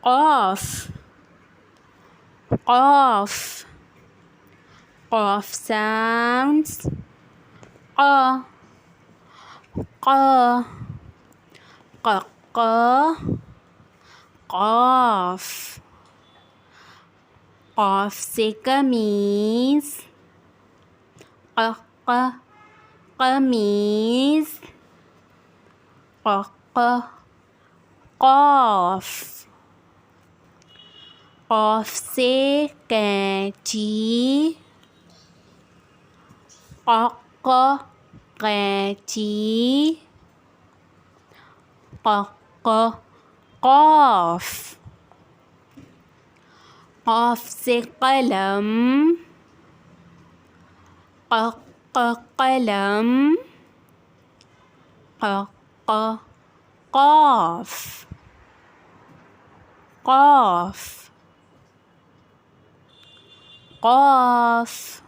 Qaf, qaf. Qaf sounds qa, qa, qa, qa, qaf. Qaf से कमीज, qa, qa, कमीज, qa, qa, qaf. Qaf से कैंची, qa, qa, कैंची, qa, qa, qaf. Qaf से कलम, qa, qa, कलम, qa, qa, qaf. qaf, qaf.